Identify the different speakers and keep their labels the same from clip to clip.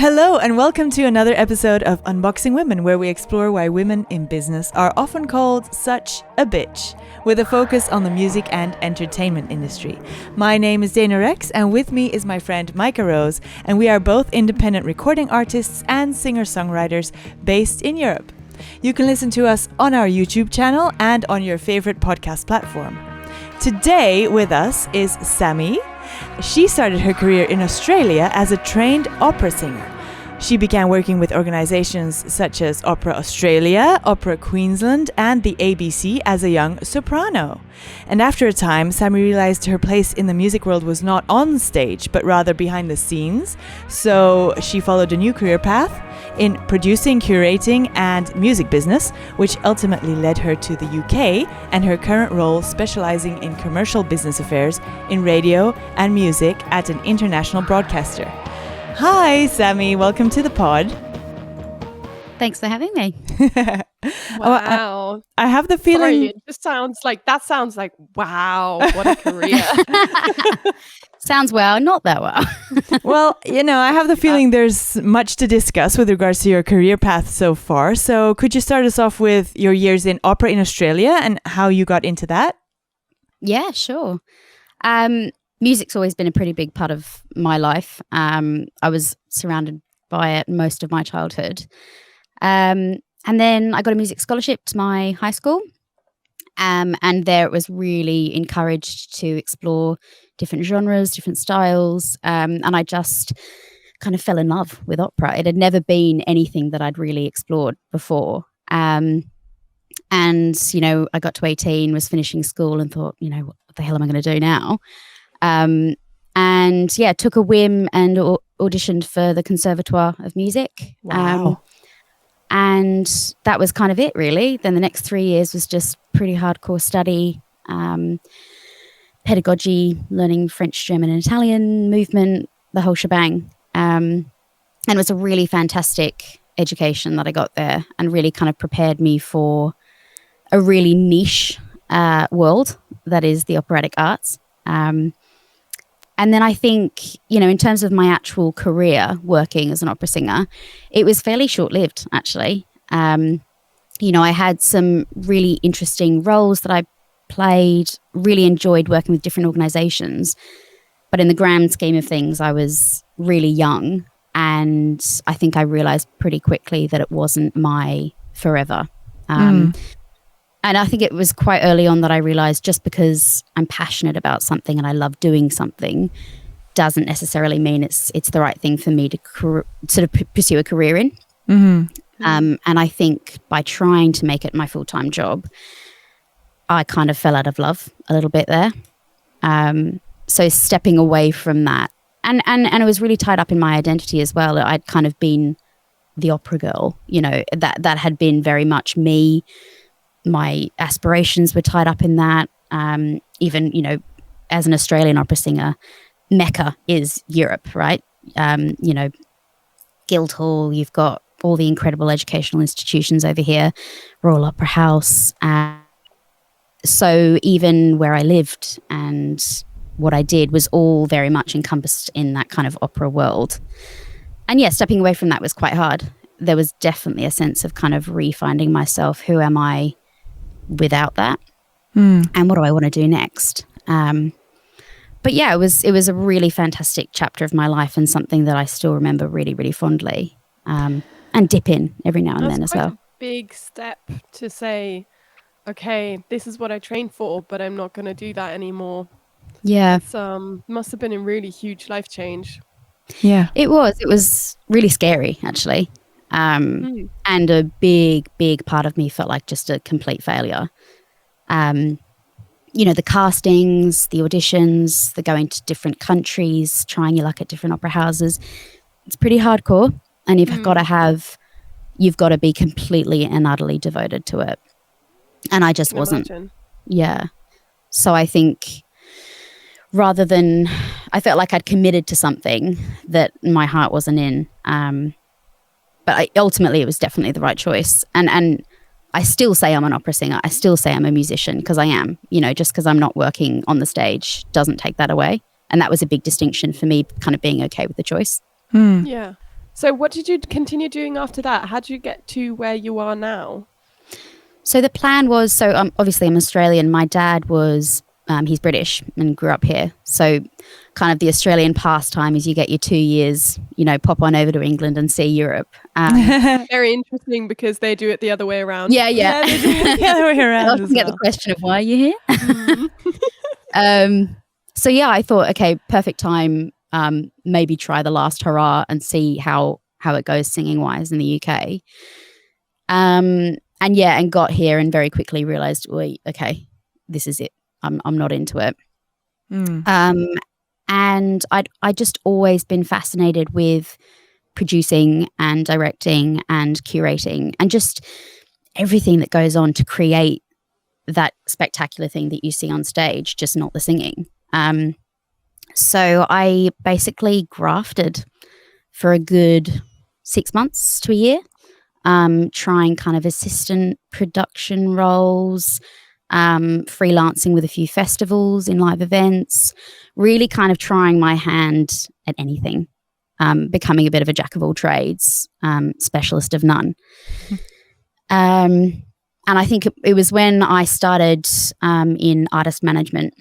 Speaker 1: Hello and welcome to another episode of Unboxing Women, where we explore why women in business are often called such a bitch, with a focus on the music and entertainment industry. My name is Rexx, and with me is my friend Maika Rose, and we are both independent recording artists and singer-songwriters based in Europe. You can listen to us on our YouTube channel and on your favorite podcast platform. Today with us is Sammy. She started her career in Australia as a trained opera singer. She began working with organizations such as Opera Australia, Opera Queensland, and the ABC as a young soprano. And after a time, Sammy realized her place in the music world was not on stage, but rather behind the scenes. So she followed a new career path in producing, curating, and music business, which ultimately led her to the UK and her current role specializing in commercial business affairs in radio and music at an international broadcaster. Hi, Sammy. Welcome to the pod.
Speaker 2: Thanks for having me.
Speaker 3: Wow.
Speaker 1: I have the feeling...
Speaker 3: Sorry, it just sounds like wow, what a career.
Speaker 2: Sounds well, not that well.
Speaker 1: Well, I have the feeling there's much to discuss with regards to your career path so far. So could you start us off with your years in opera in Australia and how you got into that?
Speaker 2: Yeah, sure. Music's always been a pretty big part of my life. I was surrounded by it most of my childhood. And then I got a music scholarship to my high school. And there it was really encouraged to explore different genres, different styles. And I just kind of fell in love with opera. It had never been anything that I'd really explored before. And, I got to 18, was finishing school and thought, what the hell am I going to do now? Took a whim and auditioned for the Conservatoire of Music.
Speaker 1: Wow.
Speaker 2: And that was kind of it, really. Then the next 3 years was just pretty hardcore study, pedagogy, learning French, German, and Italian, movement, the whole shebang. And it was a really fantastic education that I got there and really kind of prepared me for a really niche world that is the operatic arts. And then I think, in terms of my actual career working as an opera singer, it was fairly short-lived, actually. I had some really interesting roles that I played, really enjoyed working with different organizations. But in the grand scheme of things, I was really young. And I think I realized pretty quickly that it wasn't my forever. And I think it was quite early on that I realized just because I'm passionate about something and I love doing something doesn't necessarily mean it's the right thing for me to sort of pursue a career in. Mm-hmm. And I think by trying to make it my full-time job, I kind of fell out of love a little bit there. So stepping away from that, and it was really tied up in my identity as well. I'd kind of been the opera girl, that had been very much me. My aspirations were tied up in that. Even, as an Australian opera singer, Mecca is Europe, right? Guildhall, you've got all the incredible educational institutions over here, Royal Opera House. So even where I lived and what I did was all very much encompassed in that kind of opera world. And yeah, stepping away from that was quite hard. There was definitely a sense of kind of refinding myself. Who am I without that? And what do I want to do next? But yeah, it was a really fantastic chapter of my life and something that I still remember really, really fondly, and dip in every now and then as well.
Speaker 3: That's quite a big step to say, okay, this is what I trained for, but I'm not going to do that anymore.
Speaker 2: Yeah.
Speaker 3: It must have been a really huge life change.
Speaker 1: Yeah.
Speaker 2: It was really scary, actually. And a big, big part of me felt like just a complete failure. The castings, the auditions, the going to different countries, trying your luck at different opera houses. It's pretty hardcore. And you've got to be completely and utterly devoted to it. And I just wasn't.
Speaker 3: Imagine.
Speaker 2: Yeah. So I think I felt like I'd committed to something that my heart wasn't in. But ultimately, it was definitely the right choice. And I still say I'm an opera singer. I still say I'm a musician because I am. Just because I'm not working on the stage doesn't take that away. And that was a big distinction for me, kind of being okay with the choice.
Speaker 3: Yeah. So what did you continue doing after that? How did you get to where you are now?
Speaker 2: So the plan was, obviously I'm Australian. My dad was, he's British and grew up here. So kind of the Australian pastime is you get your 2 years, pop on over to England and see Europe.
Speaker 3: Very interesting because they do it the other way around.
Speaker 2: Yeah.
Speaker 1: They do it the other way around.
Speaker 2: I often get the question of why are you here? So yeah, I thought, okay, perfect time. Maybe try the last hurrah and see how it goes singing wise in the UK. And got here and very quickly realized, wait, okay, this is it. I'm not into it. And I'd just always been fascinated with producing and directing and curating and just everything that goes on to create that spectacular thing that you see on stage, just not the singing. So I basically grafted for a good 6 months to a year, trying kind of assistant production roles, freelancing with a few festivals in live events, really kind of trying my hand at anything, becoming a bit of a jack of all trades, specialist of none. And I think it was when I started in artist management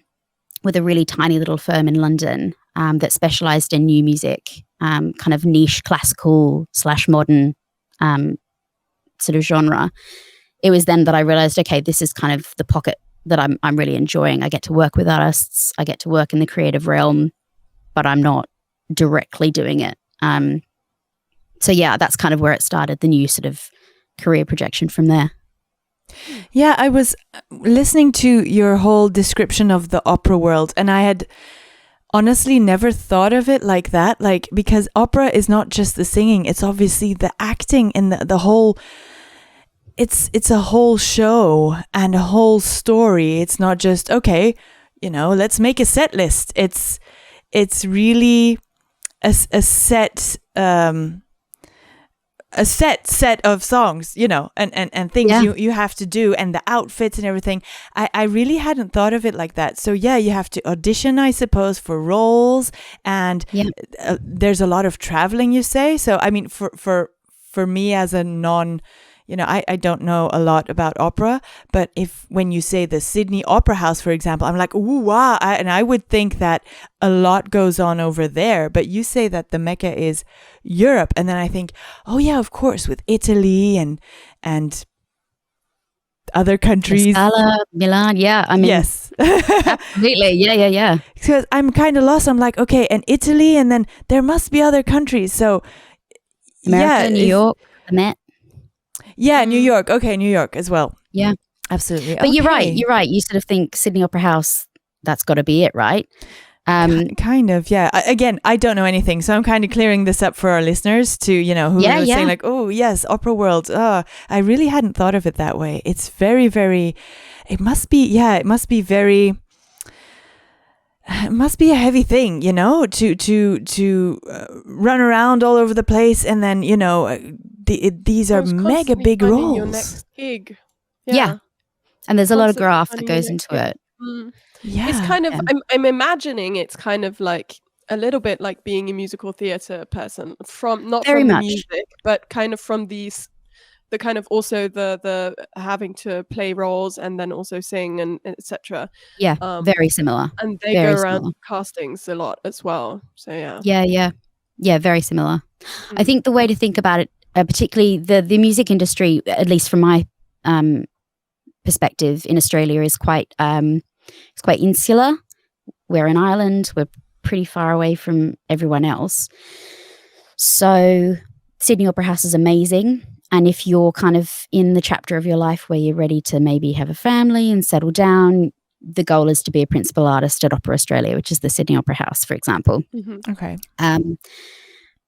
Speaker 2: with a really tiny little firm in London that specialised in new music, kind of niche classical / modern sort of genre. It was then that I realised, okay, this is kind of the pocket that I'm really enjoying. I get to work with artists, I get to work in the creative realm, but I'm not directly doing it. So yeah, that's kind of where it started, the new sort of career projection from there.
Speaker 1: Yeah, I was listening to your whole description of the opera world, and I had honestly never thought of it like that, because opera is not just the singing, it's obviously the acting and the whole, it's a whole show and a whole story. It's not just, okay, let's make a set list. It's really a set of songs, and things you have to do, and the outfits and everything. I really hadn't thought of it like that. So yeah, you have to audition, I suppose, for roles, and there's a lot of traveling, you say. So I mean, for me as a non, I don't know a lot about opera, but when you say the Sydney Opera House, for example, I'm like, ooh, wow. And I would think that a lot goes on over there, but you say that the Mecca is Europe. And then I think, oh yeah, of course, with Italy and other countries.
Speaker 2: Scala, Milan, yeah. I mean,
Speaker 1: yes.
Speaker 2: Absolutely. Yeah.
Speaker 1: Because I'm kind of lost. I'm like, okay, and Italy, and then there must be other countries. So
Speaker 2: America, New York, the Met.
Speaker 1: Yeah, New York. Okay, New York as well.
Speaker 2: Yeah.
Speaker 1: Absolutely.
Speaker 2: But you're right. You sort of think Sydney Opera House, that's got to be it, right?
Speaker 1: Kind of, yeah. Again, I don't know anything, so I'm kind of clearing this up for our listeners to, who are saying like, oh, yes, opera world. I really hadn't thought of it that way. It's very, very, it must be very, it must be a heavy thing, to run around all over the place, and then, these are mega big roles.
Speaker 3: Your next gig.
Speaker 2: Yeah. And there's a lot of graft that goes into it.
Speaker 1: Yeah.
Speaker 3: It's kind of, I'm imagining it's kind of like a little bit like being a musical theatre person, not
Speaker 2: Very
Speaker 3: from the
Speaker 2: much.
Speaker 3: music, but kind of from the kind of also the having to play roles and then also sing and etc.
Speaker 2: Yeah, very similar.
Speaker 3: And they
Speaker 2: very
Speaker 3: go around
Speaker 2: similar.
Speaker 3: castings a lot as well. So
Speaker 2: Yeah, very similar. I think the way to think about it, particularly the music industry, at least from my perspective in Australia, is quite it's quite insular. We're in Ireland. We're pretty far away from everyone else. So Sydney Opera House is amazing. And if you're kind of in the chapter of your life where you're ready to maybe have a family and settle down, the goal is to be a principal artist at Opera Australia, which is the Sydney Opera House, for example.
Speaker 3: Mm-hmm.
Speaker 1: Okay.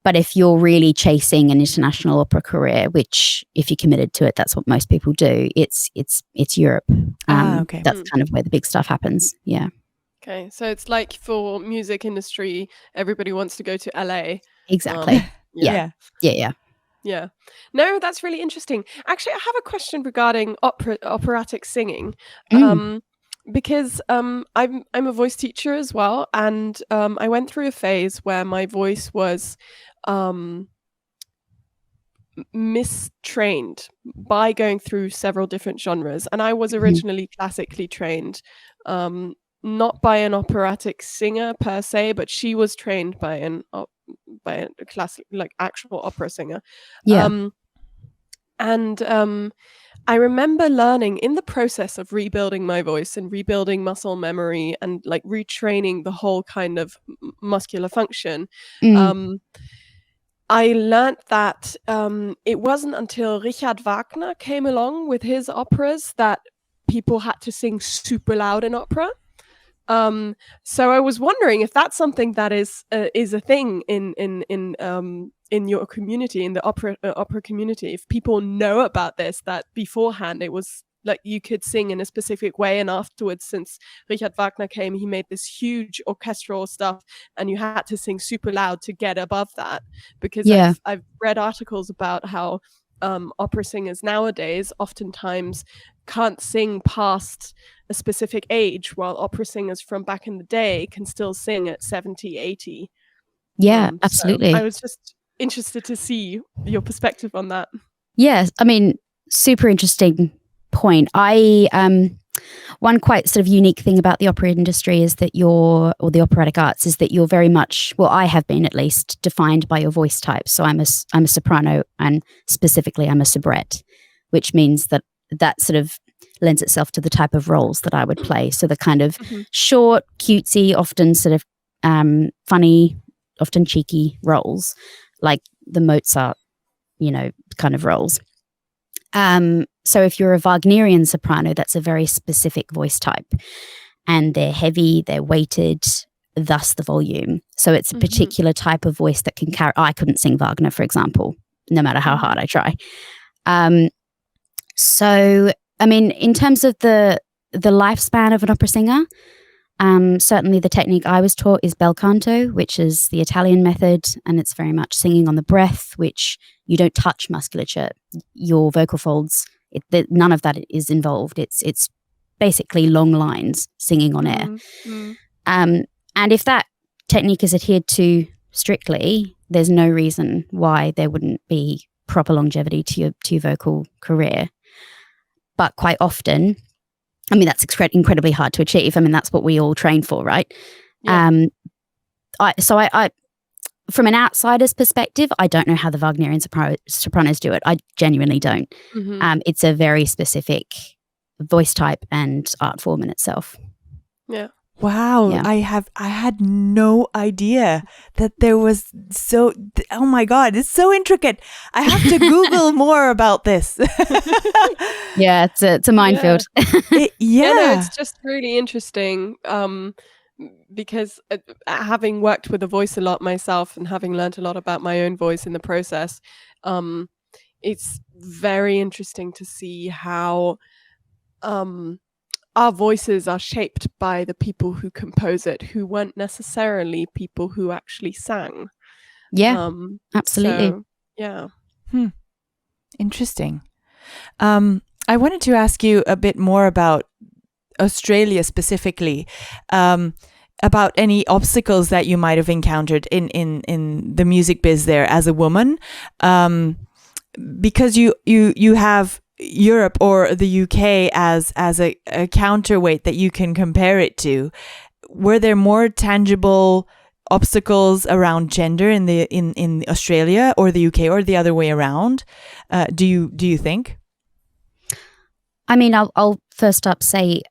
Speaker 2: But if you're really chasing an international opera career, which if you're committed to it, that's what most people do, it's Europe.
Speaker 1: Okay.
Speaker 2: That's kind of where the big stuff happens. Yeah.
Speaker 3: Okay, so it's like for music industry, everybody wants to go to LA.
Speaker 2: Exactly. Yeah.
Speaker 3: No, that's really interesting. Actually, I have a question regarding operatic singing. Because I'm a voice teacher as well, and I went through a phase where my voice was mistrained by going through several different genres. And I was originally classically trained, not by an operatic singer per se, but she was trained by a classic, like actual opera singer.
Speaker 2: Yeah.
Speaker 3: I remember learning in the process of rebuilding my voice and rebuilding muscle memory and like retraining the whole kind of muscular function. I learned that it wasn't until Richard Wagner came along with his operas that people had to sing super loud in opera. So I was wondering if that's something that is a thing in your community, in the opera community. If people know about this, that beforehand it was like you could sing in a specific way, and afterwards, since Richard Wagner came, he made this huge orchestral stuff, and you had to sing super loud to get above that. Because I've read articles about how opera singers nowadays oftentimes can't sing past a specific age, while opera singers from back in the day can still sing at 70, 80.
Speaker 2: Yeah, absolutely.
Speaker 3: So I was just interested to see your perspective on that.
Speaker 2: Yes, I mean, super interesting point. One quite sort of unique thing about the opera industry is that or the operatic arts, is that you're very much, well, I have been at least, defined by your voice type. So I'm a soprano, and specifically I'm a soubrette, which means that sort of lends itself to the type of roles that I would play. So the kind of short, cutesy, often sort of funny, often cheeky roles, like the Mozart, kind of roles. So if you're a Wagnerian soprano, that's a very specific voice type, and they're heavy, they're weighted, thus the volume. So it's a particular type of voice that can carry. I couldn't sing Wagner, for example, no matter how hard I try. So, I mean, in terms of the lifespan of an opera singer, certainly the technique I was taught is bel canto, which is the Italian method, and it's very much singing on the breath, which you don't touch musculature. Your vocal folds, none of that is involved. It's basically long lines singing on air. And if that technique is adhered to strictly, there's no reason why there wouldn't be proper longevity to your vocal career. But quite often, I mean, that's incredibly hard to achieve. I mean, that's what we all train for, right? Yeah. I from an outsider's perspective, I don't know how the Wagnerian sopranos do it. I genuinely don't. It's a very specific voice type and art form in itself.
Speaker 3: Yeah.
Speaker 1: Wow. Yeah. I had no idea that there was oh my God, it's so intricate. I have to Google more about this.
Speaker 2: Yeah, it's a minefield.
Speaker 3: No, it's just really interesting. Because having worked with a voice a lot myself and having learned a lot about my own voice in the process, it's very interesting to see how our voices are shaped by the people who compose it, who weren't necessarily people who actually sang.
Speaker 2: Yeah, absolutely.
Speaker 3: So, yeah.
Speaker 1: Interesting. I wanted to ask you a bit more about Australia specifically, about any obstacles that you might have encountered in the music biz there as a woman, because you have Europe or the UK as a counterweight that you can compare it to. Were there more tangible obstacles around gender in Australia or the UK, or the other way around? Do you think?
Speaker 2: I mean, I'll first up say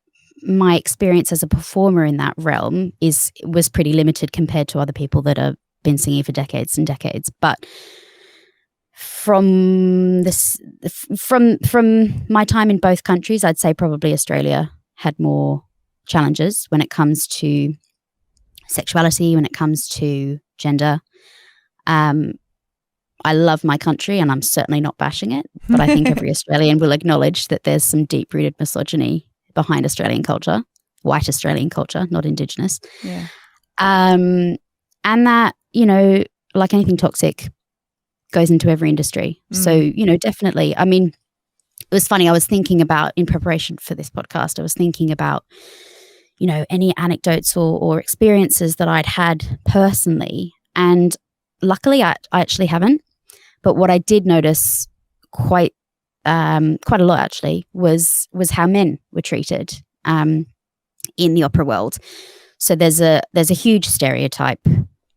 Speaker 2: my experience as a performer in that realm was pretty limited compared to other people that have been singing for decades and decades. But from my time in both countries, I'd say probably Australia had more challenges when it comes to sexuality, when it comes to gender. I love my country, and I'm certainly not bashing it, but I think every Australian will acknowledge that there's some deep-rooted misogyny behind Australian culture, white Australian culture, not Indigenous.
Speaker 1: Yeah.
Speaker 2: And that, like anything toxic, goes into every industry. So, definitely. I mean, it was funny. I was thinking about, in preparation for this podcast, I was thinking about, any anecdotes or experiences that I'd had personally. And luckily, I actually haven't. But what I did notice quite a lot actually was how men were treated in the opera world. So there's a huge stereotype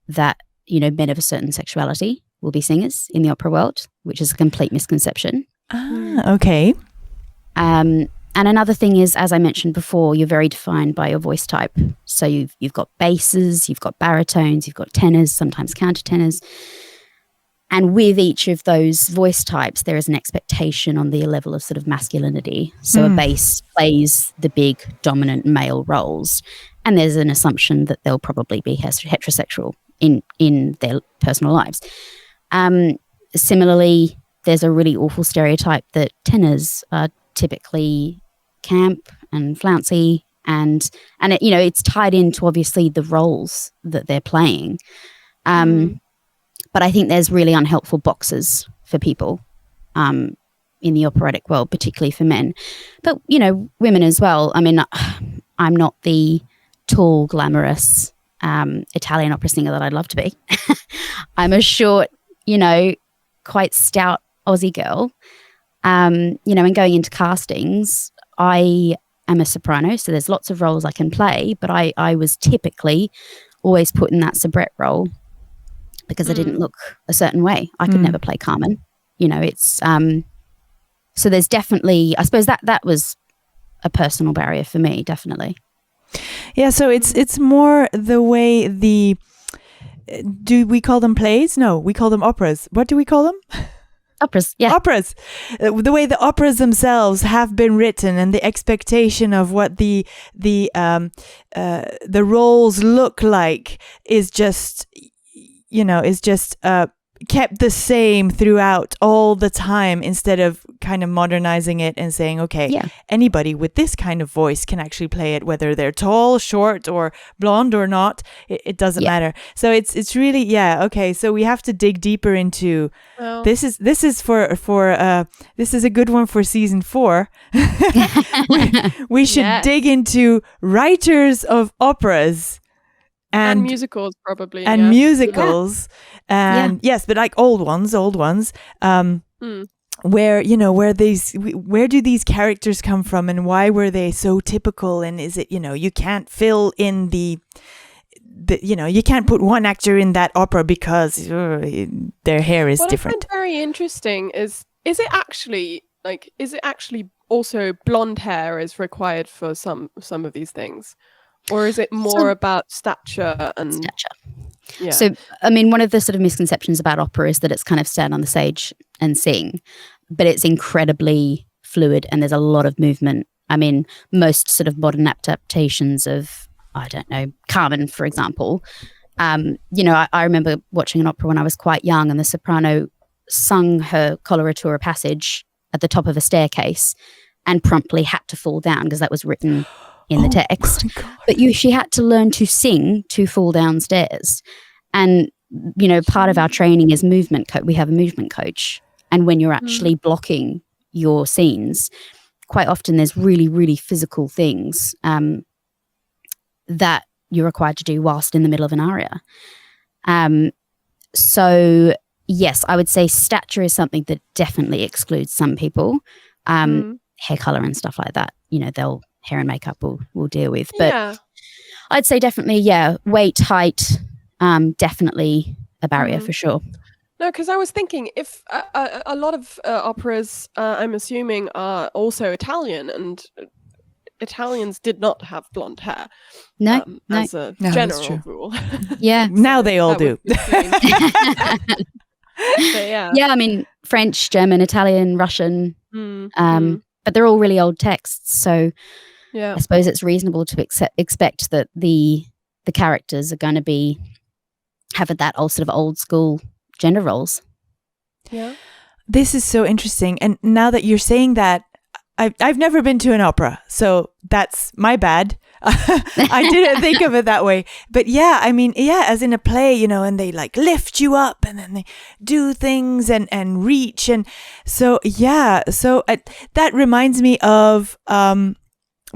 Speaker 2: that, you know, men of a certain sexuality will be singers in the opera world, which is a complete misconception.
Speaker 1: Okay.
Speaker 2: And another thing is, as I mentioned before, you're very defined by your voice type. So you've got basses, you've got baritones, you've got tenors, sometimes countertenors. And with each of those voice types, there is an expectation on the level of sort of masculinity. So a bass plays the big dominant male roles, and there's an assumption that they'll probably be heterosexual in their personal lives. Similarly, there's a really awful stereotype that tenors are typically camp and flouncy, and it, you know, it's tied into obviously the roles that they're playing. But I think there's really unhelpful boxes for people in the operatic world, particularly for men. But, you know, women as well. I mean, I'm not the tall, glamorous Italian opera singer that I'd love to be. I'm a short, you know, quite stout Aussie girl. You know, and going into castings, I am a soprano, so there's lots of roles I can play, but I was typically always put in that soubrette role because I didn't look a certain way. I could never play Carmen. You know, it's so there's definitely, I suppose that was a personal barrier for me, definitely.
Speaker 1: Yeah, so it's more the way do we call them plays? No, we call them operas. What do we call them?
Speaker 2: Operas, yeah.
Speaker 1: Operas. The way the operas themselves have been written and the expectation of what the roles look like is just, you know, kept the same throughout all the time, instead of kind of modernizing it and saying, okay, anybody with this kind of voice can actually play it, whether they're tall, short, or blonde or not. It doesn't matter. So it's really, okay. So we have to dig deeper into this is a good one for season 4. we should dig into writers of operas. And
Speaker 3: musicals, probably.
Speaker 1: And musicals. And yes, but like old ones. Where, you know, where do these characters come from, and why were they so typical? And is it, you know, you can't fill in the you know, you can't put one actor in that opera because their hair is different.
Speaker 3: What I find very interesting is it actually also blonde hair is required for some of these things? Or is it more about stature and stature? Yeah.
Speaker 2: So, I mean, one of the sort of misconceptions about opera is that it's kind of stand on the stage and sing, but it's incredibly fluid and there's a lot of movement. I mean, most sort of modern adaptations of, I don't know, Carmen, for example. You know, I remember watching an opera when I was quite young, and the soprano sung her coloratura passage at the top of a staircase and promptly had to fall down because that was written in the text, but she had to learn to sing to fall downstairs. And, you know, part of our training is movement. We have a movement coach. And when you're actually blocking your scenes, quite often there's really, really physical things that you're required to do whilst in the middle of an aria. So yes, I would say stature is something that definitely excludes some people. Hair color and stuff like that, you know, hair and makeup will deal with. But I'd say definitely, weight, height, definitely a barrier for sure.
Speaker 3: No, because I was thinking if a lot of operas, I'm assuming, are also Italian, and Italians did not have blonde hair.
Speaker 2: No,
Speaker 3: as a general rule.
Speaker 2: Yeah.
Speaker 1: Now they all do.
Speaker 2: I mean, French, German, Italian, Russian, but they're all really old texts. So I suppose it's reasonable to expect that the characters are going to be having that old sort of old school gender roles.
Speaker 3: Yeah.
Speaker 1: This is so interesting. And now that you're saying that, I've never been to an opera, so that's my bad. I didn't think of it that way. But I mean, as in a play, you know, and they like lift you up and then they do things and reach. And so, that reminds me of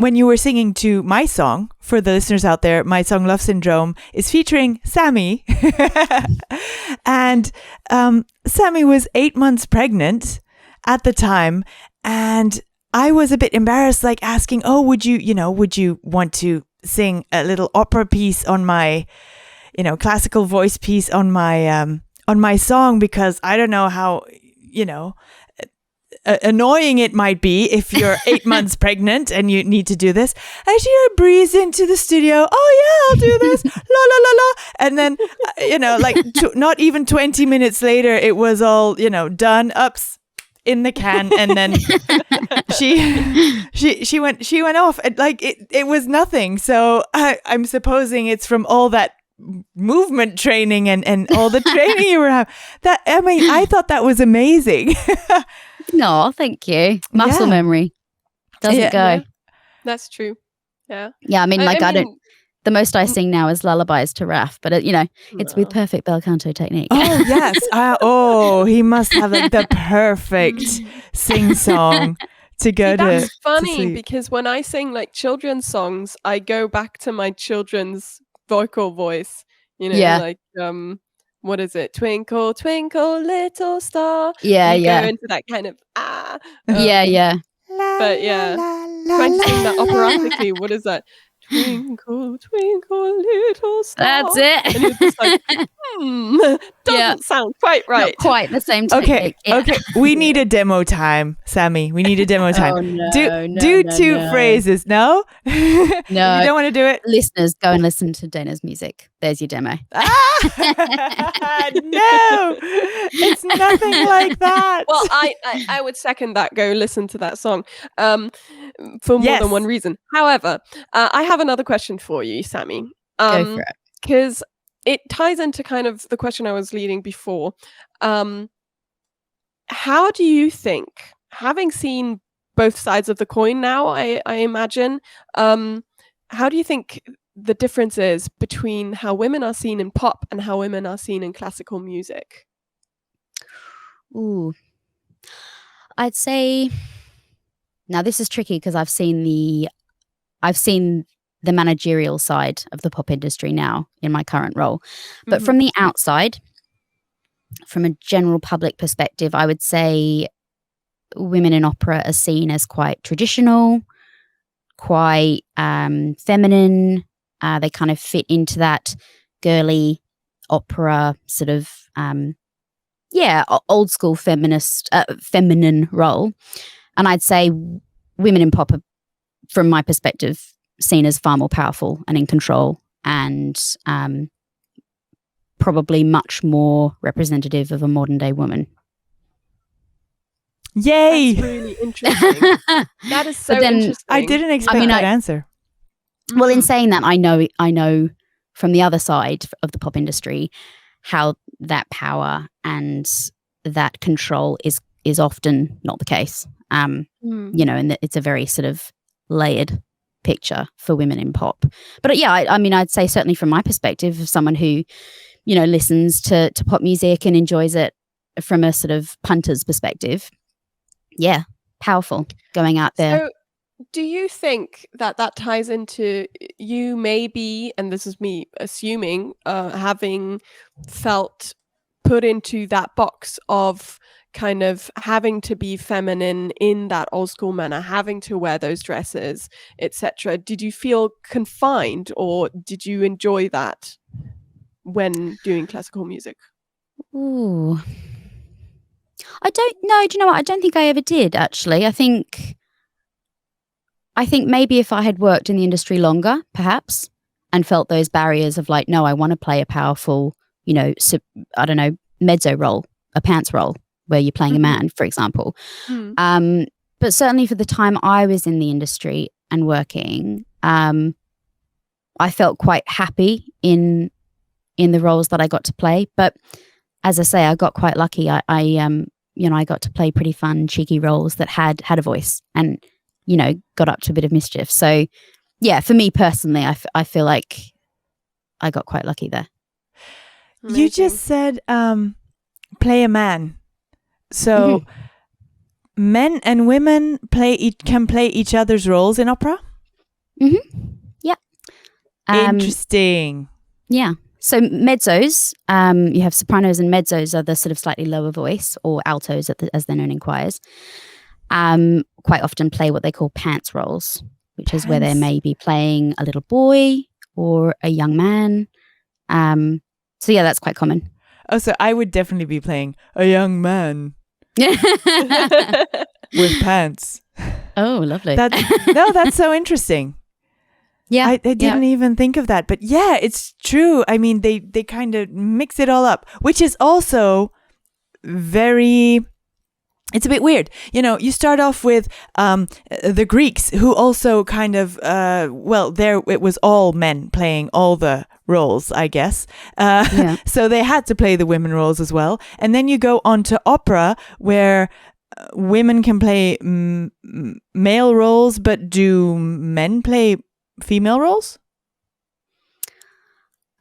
Speaker 1: when you were singing to my song, for the listeners out there, my song Love Syndrome is featuring Sammy. And Sammy was 8 months pregnant at the time. And I was a bit embarrassed, like asking, oh, would you want to sing a little opera piece on my, classical voice piece on my song? Because I don't know how, annoying it might be if you're 8 months pregnant and you need to do this. And she breezed into the studio. Oh yeah, I'll do this. La la la la. And then, not even 20 minutes later, it was all, done, ups in the can. And then she went off. And, it was nothing. So I'm supposing it's from all that movement training and all the training you were having. I thought that was amazing.
Speaker 2: No, thank you. Muscle memory doesn't go.
Speaker 3: Yeah. That's true. Yeah.
Speaker 2: Yeah, I mean, the most I sing now is lullabies to Raf, but it's with perfect bel canto technique.
Speaker 1: Oh yes. He must have the perfect sing song to go to.
Speaker 3: That's funny
Speaker 1: sleep.
Speaker 3: Because when I sing children's songs, I go back to my children's vocal voice. What is it? Twinkle, twinkle, little star.
Speaker 2: Yeah,
Speaker 3: you
Speaker 2: yeah.
Speaker 3: go into that kind of
Speaker 2: yeah.
Speaker 3: But yeah, trying to sing that operatically. What is that? Twinkle, twinkle, little star.
Speaker 2: That's it.
Speaker 3: And you're just like, doesn't sound quite right.
Speaker 2: Not quite the same
Speaker 1: Okay,
Speaker 2: technique. Yeah.
Speaker 1: okay. We need a demo time, Sammy. We need a demo time.
Speaker 2: Oh, no,
Speaker 1: do
Speaker 2: no,
Speaker 1: two
Speaker 2: no.
Speaker 1: phrases. No?
Speaker 2: No.
Speaker 1: You don't want to do it?
Speaker 2: Listeners, go and listen to Dana's music. There's your demo.
Speaker 1: No, it's nothing like that.
Speaker 3: Well, I would second that. Go listen to that song for more than one reason. However, I have another question for you, Sammy.
Speaker 2: Go for it.
Speaker 3: Because it ties into kind of the question I was leading before. How do you think, having seen both sides of the coin now, I imagine, how do you think the difference is between how women are seen in pop and how women are seen in classical music?
Speaker 2: Ooh. I'd say, now this is tricky because I've seen the managerial side of the pop industry now in my current role. But from the outside, from a general public perspective, I would say women in opera are seen as quite traditional, quite feminine. They kind of fit into that girly opera sort of, old school feminine role. And I'd say women in pop are, from my perspective, seen as far more powerful and in control and probably much more representative of a modern day woman.
Speaker 1: Yay!
Speaker 3: That's really interesting. That is so interesting.
Speaker 1: I didn't expect that answer.
Speaker 2: Well, in saying that, I know from the other side of the pop industry how that power and that control is often not the case. And that it's a very sort of layered picture for women in pop. But I mean, I'd say certainly from my perspective, of someone who, listens to pop music and enjoys it from a sort of punter's perspective, powerful going out there.
Speaker 3: So do you think that ties into you maybe, and this is me assuming, having felt put into that box of kind of having to be feminine in that old school manner, having to wear those dresses, etc. Did you feel confined, or did you enjoy that when doing classical music?
Speaker 2: Ooh, I don't know. Do you know what? I don't think I ever did, actually. I think maybe if I had worked in the industry longer, perhaps, and felt those barriers of like, no, I want to play a powerful, mezzo role, a pants role, where you're playing a man, for example. But certainly for the time I was in the industry and working, I felt quite happy in the roles that I got to play. But as I say, I got quite lucky. I got to play pretty fun, cheeky roles that had a voice and, got up to a bit of mischief. So, for me personally, I feel like I got quite lucky there.
Speaker 3: Amazing.
Speaker 1: You just said play a man. So men and women can play each other's roles in opera?
Speaker 2: Yeah.
Speaker 1: Interesting.
Speaker 2: Yeah. So mezzos, you have sopranos, and mezzos are the sort of slightly lower voice, or altos as they're known in choirs. Quite often play what they call pants roles, which is where they may be playing a little boy or a young man. So yeah, that's quite common.
Speaker 1: Oh, so I would definitely be playing a young man with pants.
Speaker 2: Oh, lovely.
Speaker 1: That's so interesting.
Speaker 2: Yeah,
Speaker 1: I didn't even think of that. But yeah, it's true. I mean, they kind of mix it all up, which is also it's a bit weird. You start off with the Greeks, who also kind of, there it was all men playing all the roles, I guess. So they had to play the women roles as well. And then you go on to opera, where women can play male roles, but do men play female roles?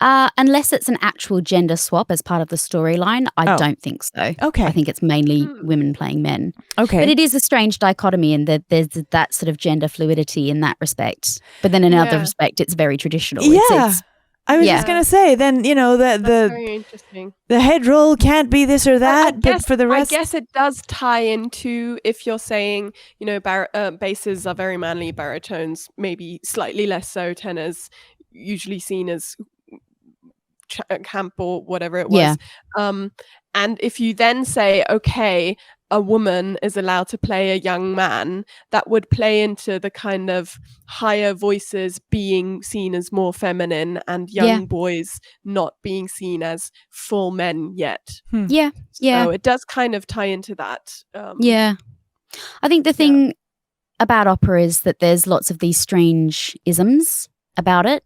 Speaker 2: Unless it's an actual gender swap as part of the storyline, I don't think so.
Speaker 1: Okay.
Speaker 2: I think it's mainly women playing men.
Speaker 1: Okay.
Speaker 2: But it is a strange dichotomy in that there's that sort of gender fluidity in that respect. But then in another respect, it's very traditional.
Speaker 1: Yeah. I was just going to say, then,
Speaker 3: That's very interesting.
Speaker 1: The head role can't be this or that, but for the rest...
Speaker 3: I guess it does tie into, if you're saying, basses are very manly, baritones maybe slightly less so, tenors usually seen as camp or whatever it was.
Speaker 2: Yeah.
Speaker 3: And if you then say, okay, a woman is allowed to play a young man, that would play into the kind of higher voices being seen as more feminine, and young boys not being seen as full men yet.
Speaker 2: Yeah.
Speaker 3: So it does kind of tie into that.
Speaker 2: I think the thing about opera is that there's lots of these strange isms about it.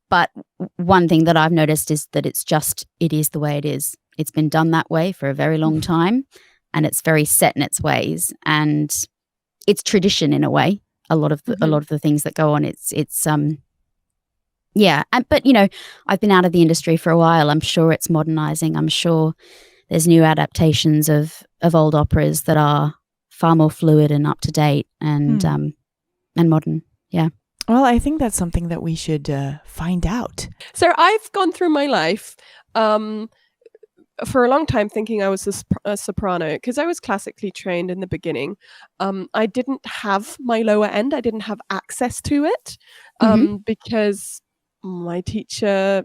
Speaker 2: But one thing that I've noticed is that it is the way it is. It's been done that way for a very long time. And it's very set in its ways, and it's tradition in a way. A lot of the things that go on, but I've been out of the industry for a while. I'm sure it's modernizing. I'm sure there's new adaptations of old operas that are far more fluid and up to date and modern. Yeah.
Speaker 1: Well, I think that's something that we should find out.
Speaker 3: So I've gone through my life. For a long time thinking I was a soprano, because I was classically trained in the beginning. I didn't have my lower end. I didn't have access to it because my teacher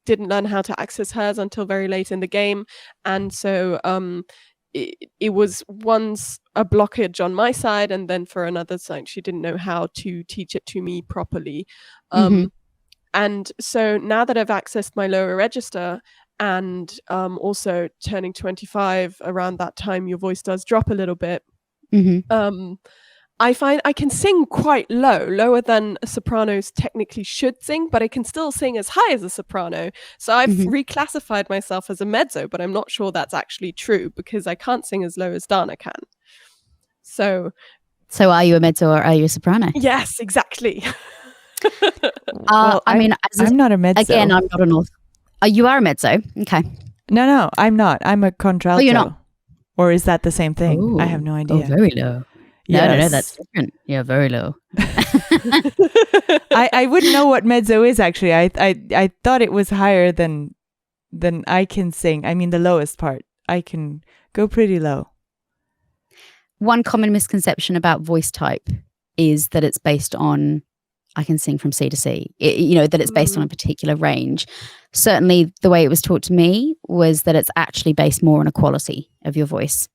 Speaker 3: didn't learn how to access hers until very late in the game. And so it was once a blockage on my side, and then for another side, she didn't know how to teach it to me properly. And so now that I've accessed my lower register, and also turning 25, around that time your voice does drop a little bit. I find I can sing quite lower than a sopranos technically should sing, but I can still sing as high as a soprano. So I've reclassified myself as a mezzo, but I'm not sure that's actually true, because I can't sing as low as Dana can. So
Speaker 2: are you a mezzo or are you a soprano?
Speaker 3: Yes, exactly.
Speaker 1: Well, I'm not a mezzo.
Speaker 2: Again, I'm not an author. Oh, you are a mezzo? Okay.
Speaker 1: No, I'm not. I'm a contralto.
Speaker 2: Oh, you're not?
Speaker 1: Or is that the same thing?
Speaker 2: Ooh.
Speaker 1: I have no idea.
Speaker 2: Oh, very low.
Speaker 1: Yes.
Speaker 2: No, that's different. Yeah, very low.
Speaker 1: I wouldn't know what mezzo is, actually. I thought it was higher than I can sing. I mean, the lowest part. I can go pretty low.
Speaker 2: One common misconception about voice type is that it's based on, I can sing from C to C, that it's based on a particular range. Certainly the way it was taught to me was that it's actually based more on a quality of your voice.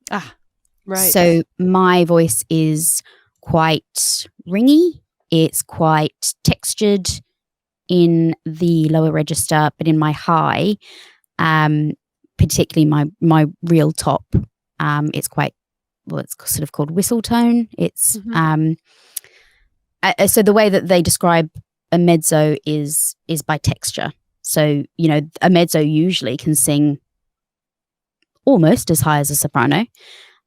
Speaker 3: Right.
Speaker 2: So my voice is quite ringy. It's quite textured in the lower register, but in my high, particularly my real top, it's quite, it's sort of called whistle tone. It's so the way that they describe a mezzo is by texture. So, a mezzo usually can sing almost as high as a soprano,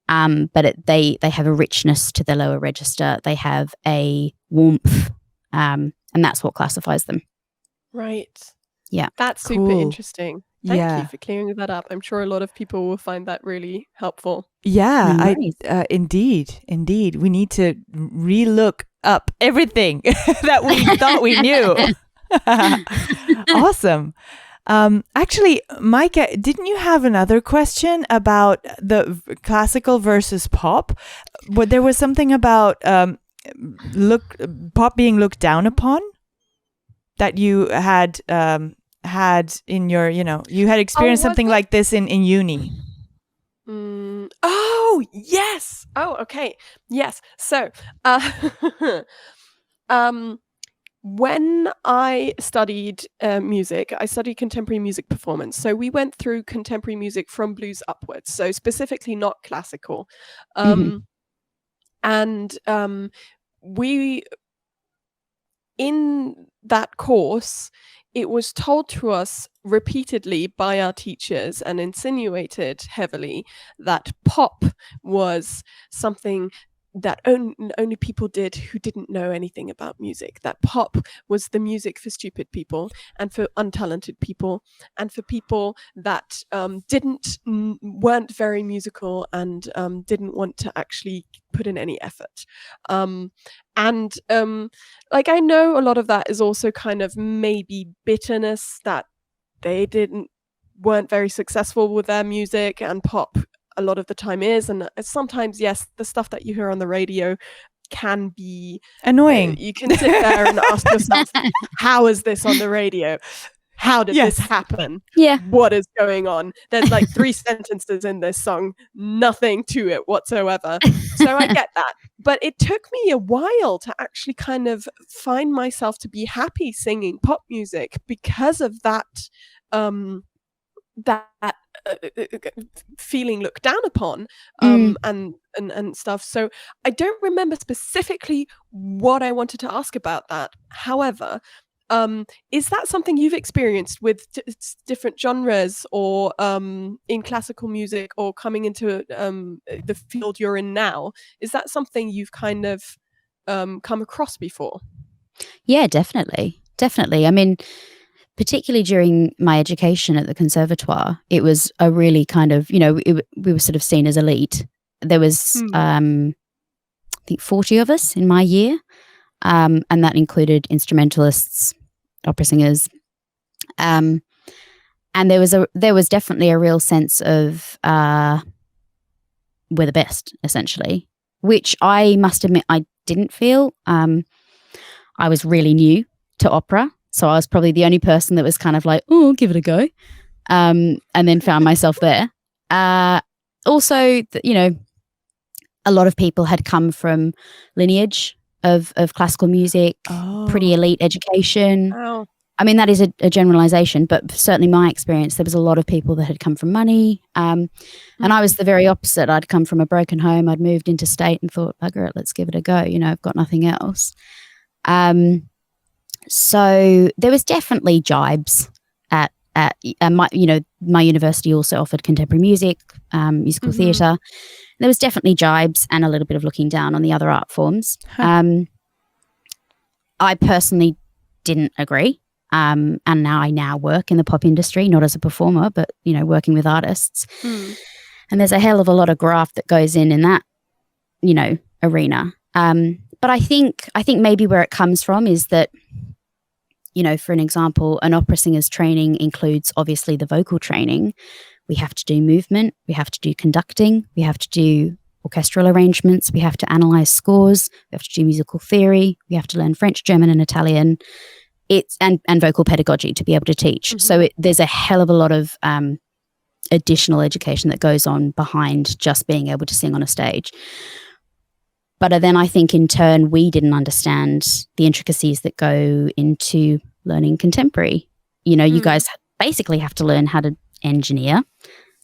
Speaker 2: but they have a richness to the lower register. They have a warmth, and that's what classifies them. Right. Yeah.
Speaker 3: That's super interesting. Thank you for clearing that up. I'm sure a lot of people will find that really helpful.
Speaker 1: Yeah, indeed. We need to relook up everything that we thought we knew. Awesome. Actually, Maika, didn't you have another question about the classical versus pop? But there was something about pop being looked down upon that you had in your, you had experienced something like this in uni.
Speaker 3: Oh, yes. Oh, okay. Yes. So, when I studied music, I studied contemporary music performance. So we went through contemporary music from blues upwards. So specifically not classical. And we, in that course, it was told to us repeatedly by our teachers and insinuated heavily that pop was something that only people did who didn't know anything about music, that pop was the music for stupid people and for untalented people and for people that weren't very musical and didn't want to actually put in any effort. Like, I know a lot of that is also kind of maybe bitterness that they weren't very successful with their music, and pop a lot of the time is, and sometimes, yes, the stuff that you hear on the radio can be
Speaker 1: annoying.
Speaker 3: You can sit there and ask yourself, how is this on the radio? How did this happen?
Speaker 2: Yeah.
Speaker 3: What is going on? There's like 3 sentences in this song, nothing to it whatsoever. So I get that. But it took me a while to actually kind of find myself to be happy singing pop music because of that feeling looked down upon and stuff. So I don't remember specifically what I wanted to ask about that. However, is that something you've experienced with different genres, or in classical music, or coming into the field you're in now? Is that something you've kind of come across before?
Speaker 2: Yeah, definitely. I mean, particularly during my education at the conservatoire, it was a really kind of, we were sort of seen as elite. There was, I think, 40 of us in my year, and that included instrumentalists, opera singers, and there was definitely a real sense of we're the best, essentially, which I must admit I didn't feel. I was really new to opera. So I was probably the only person that was kind of like, oh, give it a go, and then found myself there. Also, a lot of people had come from lineage of classical music, pretty elite education.
Speaker 3: Oh.
Speaker 2: I mean, that is a generalization, but certainly my experience, there was a lot of people that had come from money. And I was the very opposite. I'd come from a broken home. I'd moved interstate and thought, bugger it, let's give it a go. I've got nothing else. So there was definitely jibes at my university also offered contemporary music, musical theatre. There was definitely jibes and a little bit of looking down on the other art forms. I personally didn't agree. And I work in the pop industry, not as a performer, but, working with artists. And there's a hell of a lot of graft that goes in that, arena. But I think maybe where it comes from is that, for an example, an opera singer's training includes obviously the vocal training. We have to do movement, we have to do conducting, we have to do orchestral arrangements, we have to analyze scores, we have to do musical theory, we have to learn French, German, and Italian. And vocal pedagogy to be able to teach. So there's a hell of a lot of additional education that goes on behind just being able to sing on a stage. But then I think in turn, we didn't understand the intricacies that go into learning contemporary. You guys basically have to learn how to engineer,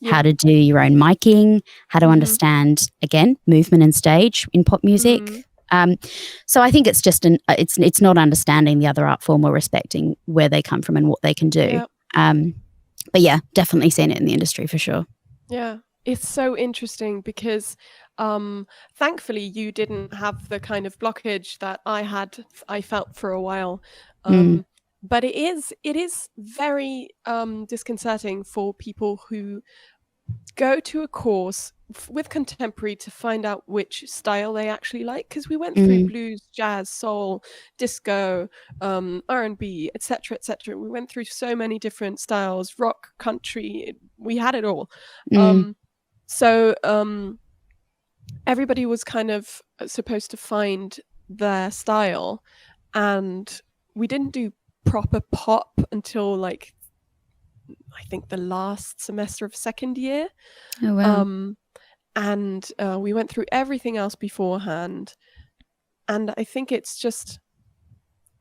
Speaker 2: how to do your own miking, how to understand, again, movement and stage in pop music. So I think it's just it's not understanding the other art form or respecting where they come from and what they can do. But yeah, definitely seen it in the industry for sure.
Speaker 3: Yeah, it's so interesting because thankfully you didn't have the kind of blockage that I felt for a while. But it is very disconcerting for people who go to a course with contemporary to find out which style they actually like, because we went through blues, jazz, soul, disco, R&B, etc., etc. We went through so many different styles, rock, country. We had it all. So everybody was kind of supposed to find their style, and we didn't do proper pop until like I think the last semester of second year.
Speaker 2: Oh wow.
Speaker 3: And we went through everything else beforehand, and I think it's just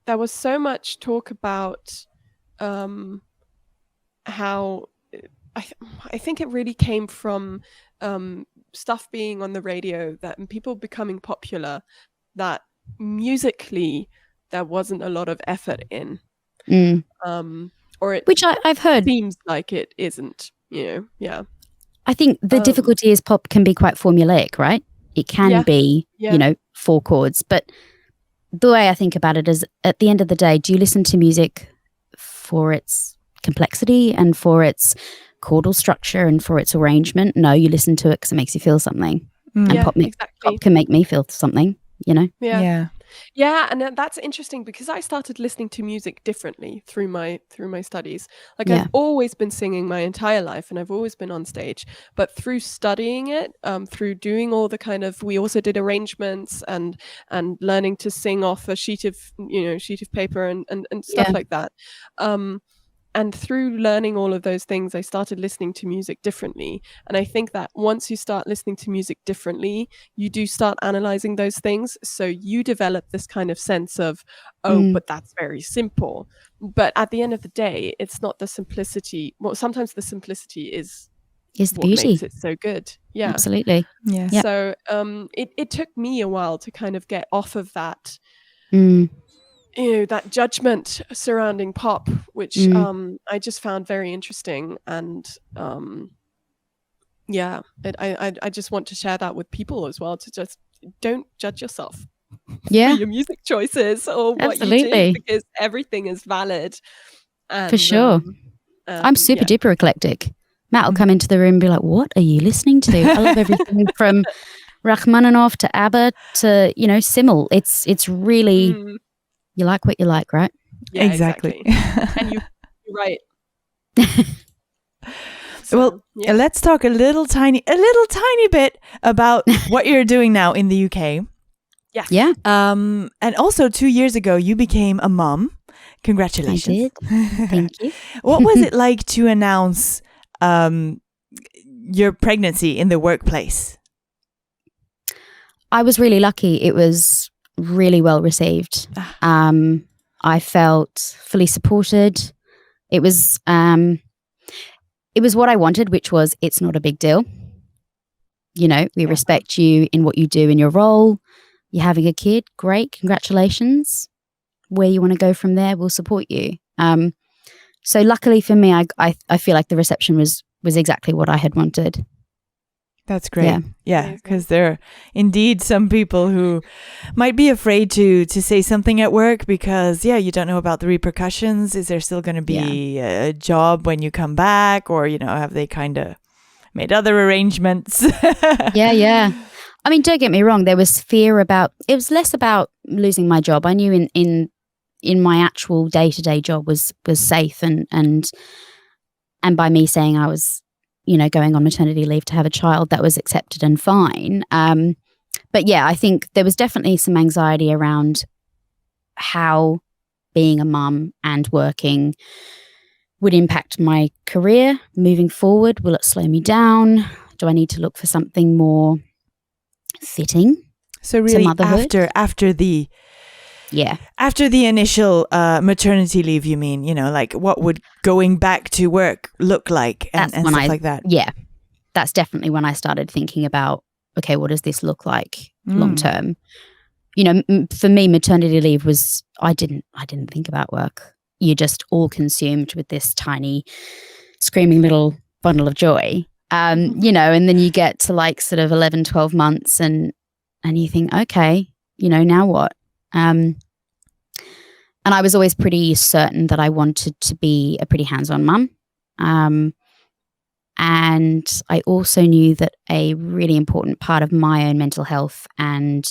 Speaker 3: there was so much talk about how I think it really came from stuff being on the radio that and people becoming popular, that musically there wasn't a lot of effort in, or it
Speaker 2: Which I've heard
Speaker 3: seems like it isn't, yeah.
Speaker 2: I think the difficulty is pop can be quite formulaic, right? It can be, 4 chords. But the way I think about it is, at the end of the day, do you listen to music for its complexity and for its chordal structure and for its arrangement? No, you listen to it because it makes you feel something. And pop can make me feel something,
Speaker 3: Yeah, and that's interesting because I started listening to music differently through my studies. Like I've always been singing my entire life, and I've always been on stage. But through studying it, through doing all the kind of, we also did arrangements and learning to sing off a sheet of paper and stuff like that. And through learning all of those things, I started listening to music differently. And I think that once you start listening to music differently, you do start analyzing those things. So you develop this kind of sense of, but that's very simple. But at the end of the day, it's not the simplicity. Well, sometimes the simplicity is
Speaker 2: the
Speaker 3: what
Speaker 2: beauty.
Speaker 3: makes it so good. Yeah,
Speaker 2: absolutely.
Speaker 1: Yeah.
Speaker 2: Yep.
Speaker 3: So it took me a while to kind of get off of that. That judgment surrounding pop, which I just found very interesting, and I just want to share that with people as well, to just don't judge yourself for your music choices or what you do, because everything is valid. And,
Speaker 2: for sure. I'm super duper eclectic. Matt will come into the room and be like, "What are you listening to?" I love everything from Rachmaninoff to ABBA to Simmel. It's really. You like what you like, right?
Speaker 3: Yeah, exactly. And you're right.
Speaker 1: So, let's talk a little tiny bit about what you're doing now in the UK.
Speaker 3: Yeah.
Speaker 1: And also 2 years ago, you became a mom. Congratulations.
Speaker 2: I did. Thank you.
Speaker 1: What was it like to announce your pregnancy in the workplace?
Speaker 2: I was really lucky. It was really well received. I felt fully supported. It was what I wanted, which was, it's not a big deal. We respect you in what you do in your role. You're having a kid, great, congratulations. Where you want to go from there, we'll support you. So luckily for me, I feel like the reception was exactly what I had wanted.
Speaker 1: That's great. Yeah, because there are indeed some people who might be afraid to say something at work because, you don't know about the repercussions. Is there still going to be a job when you come back? Or, have they kind of made other arrangements?
Speaker 2: Yeah. I mean, don't get me wrong. There was fear about, it was less about losing my job. I knew in my actual day-to-day job was safe and by me saying I was going on maternity leave to have a child, that was accepted and fine. But I think there was definitely some anxiety around how being a mum and working would impact my career moving forward. Will it slow me down? Do I need to look for something more fitting?
Speaker 1: So really
Speaker 2: to motherhood?
Speaker 1: After the initial maternity leave, you mean, like what would going back to work look like and stuff like that?
Speaker 2: Yeah, that's definitely when I started thinking about, okay, what does this look like long term? For me, maternity leave was, I didn't think about work. You're just all consumed with this tiny screaming little bundle of joy, and then you get to like sort of 11, 12 months and you think, okay, now what? And I was always pretty certain that I wanted to be a pretty hands-on mum. And I also knew that a really important part of my own mental health and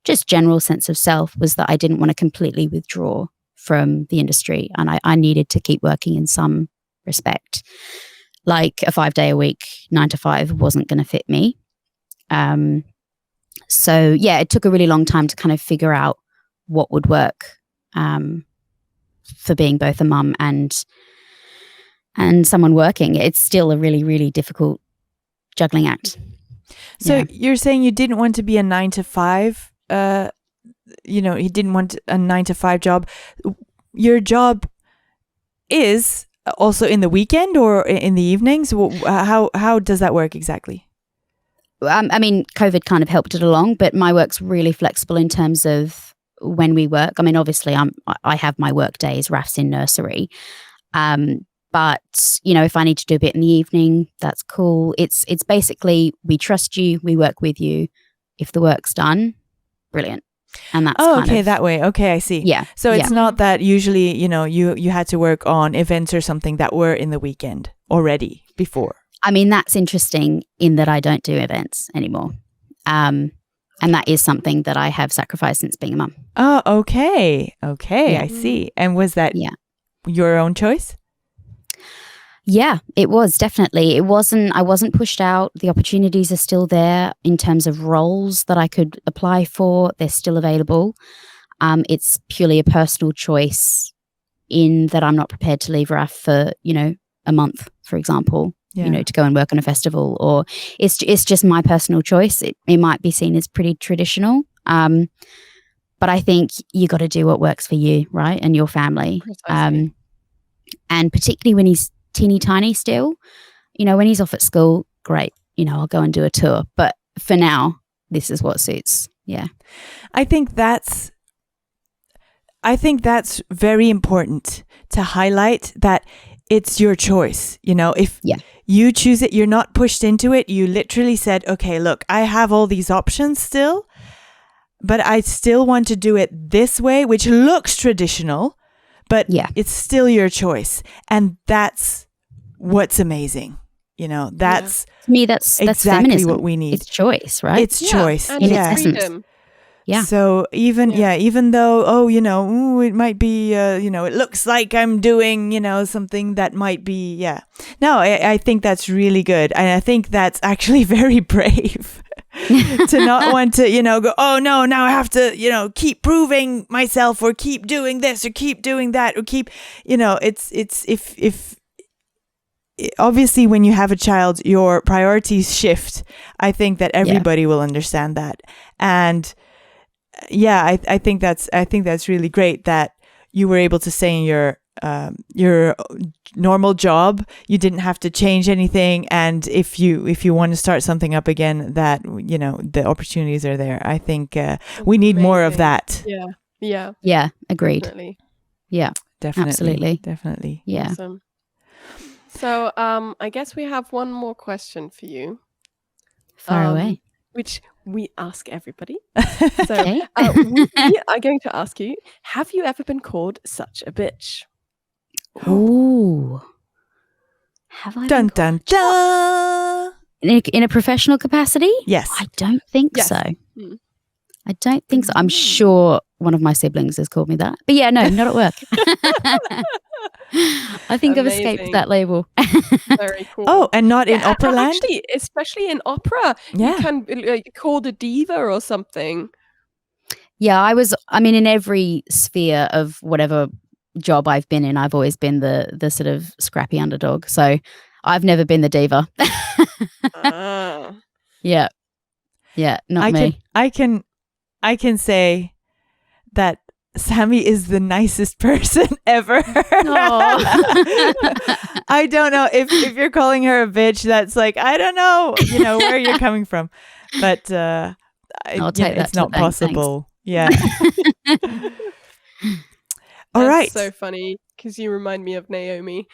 Speaker 2: just general sense of self was that I didn't want to completely withdraw from the industry, and I needed to keep working in some respect. Like a 5-day a week, 9 to 5 wasn't going to fit me. So yeah, it took a really long time to kind of figure out what would work for being both a mum and someone working. It's still a really, really difficult juggling act.
Speaker 1: So you're saying you didn't want to be a 9 to 5, you didn't want a 9 to 5 job. Your job is also in the weekend or in the evenings? How does that work exactly?
Speaker 2: I mean, COVID kind of helped it along, but my work's really flexible in terms of when we work. I mean, obviously I have my work days, Raf's in nursery. But, if I need to do a bit in the evening, that's cool. It's basically, we trust you, we work with you. If the work's done, brilliant. And that's
Speaker 1: that way. Okay, I see.
Speaker 2: Yeah.
Speaker 1: So it's not that usually, you had to work on events or something that were in the weekend already before.
Speaker 2: I mean, that's interesting in that I don't do events anymore. And that is something that I have sacrificed since being a mum.
Speaker 1: Oh, okay. Okay, I see. And was that your own choice?
Speaker 2: Yeah, it was definitely. I wasn't pushed out. The opportunities are still there in terms of roles that I could apply for. They're still available. It's purely a personal choice in that I'm not prepared to leave Raf for, a month, for example, to go and work on a festival, or it's just my personal choice. It might be seen as pretty traditional. But I think you got to do what works for you, right? And your family. And particularly when he's teeny tiny still, when he's off at school, great, I'll go and do a tour, but for now this is what suits.
Speaker 1: I think that's very important to highlight, that it's your choice. If you choose it, you're not pushed into it. You literally said, okay, look, I have all these options still, but I still want to do it this way, which looks traditional, but it's still your choice. And that's what's amazing. That's
Speaker 2: to me, that's
Speaker 1: exactly
Speaker 2: feminism.
Speaker 1: what we need.
Speaker 2: It's choice, right?
Speaker 1: It's choice.
Speaker 3: And
Speaker 2: in
Speaker 3: it's
Speaker 2: its essence.
Speaker 3: freedom.
Speaker 2: Yeah.
Speaker 1: So even though, it might be, it looks like I'm doing, something that might be, No, I think that's really good. And I think that's actually very brave to not want to, go, oh no, now I have to, keep proving myself, or keep doing this, or keep doing that, or keep, it's if obviously when you have a child, your priorities shift. I think that everybody will understand that. And I think that's really great that you were able to say in your normal job, you didn't have to change anything. And if you want to start something up again, that, the opportunities are there. I think we need more of that.
Speaker 2: Yeah. Agreed.
Speaker 3: Definitely.
Speaker 2: Yeah.
Speaker 1: Definitely.
Speaker 2: Absolutely.
Speaker 1: Definitely.
Speaker 2: Yeah.
Speaker 3: Awesome. So I guess we have one more question for you.
Speaker 2: Far away.
Speaker 3: Which we ask everybody. So
Speaker 2: Okay.
Speaker 3: we are going to ask you, have you ever been called such a bitch?
Speaker 2: Ooh. Have I
Speaker 1: Dun
Speaker 2: been
Speaker 1: dun dun.
Speaker 2: in a professional capacity?
Speaker 1: Yes.
Speaker 2: I don't think
Speaker 3: Yes.
Speaker 2: so.
Speaker 3: Mm.
Speaker 2: I don't think so. I'm sure one of my siblings has called me that. But yeah, no, not at work. I think I've escaped
Speaker 3: Amazing.
Speaker 2: that label.
Speaker 3: Very cool.
Speaker 1: Oh, and not in opera land?
Speaker 3: Actually, especially in opera, you can called a diva or something.
Speaker 2: Yeah, in every sphere of whatever job I've been in, I've always been the sort of scrappy underdog. So I've never been the diva. Yeah. Yeah, not me.
Speaker 1: I can say that Sammy is the nicest person ever. I don't know if you're calling her a bitch. That's like, I don't know, where you're coming from, but
Speaker 2: I'll take that
Speaker 1: it's not possible. Yeah. All
Speaker 3: That's
Speaker 1: right.
Speaker 3: so funny because you remind me of Naomi.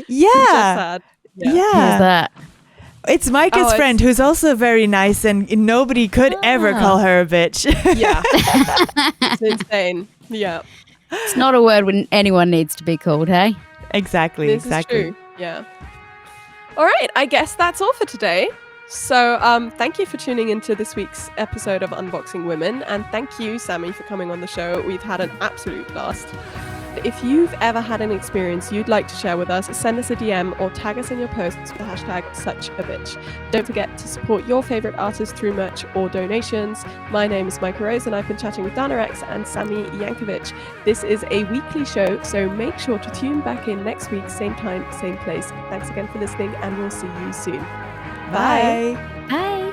Speaker 1: Yeah.
Speaker 3: Sad.
Speaker 1: Yeah.
Speaker 2: Who's that?
Speaker 1: It's Maika's friend who's also very nice, and nobody could ever call her a bitch.
Speaker 3: Yeah. It's insane. Yeah.
Speaker 2: It's not a word when anyone needs to be called, hey?
Speaker 1: Exactly.
Speaker 3: This
Speaker 1: exactly.
Speaker 3: is true. Yeah. All right, I guess that's all for today. So thank you for tuning into this week's episode of Unboxing Women, and thank you, Sammy, for coming on the show. We've had an absolute blast. If you've ever had an experience you'd like to share with us, send us a DM or tag us in your posts with the hashtag #SuchABitch. Don't forget to support your favorite artists through merch or donations. My name is Maika Rose, and I've been chatting with Rexx and Sammy Jancovich. This is a weekly show, so make sure to tune back in next week, same time, same place. Thanks again for listening, and we'll see you soon.
Speaker 1: Bye.
Speaker 2: Bye.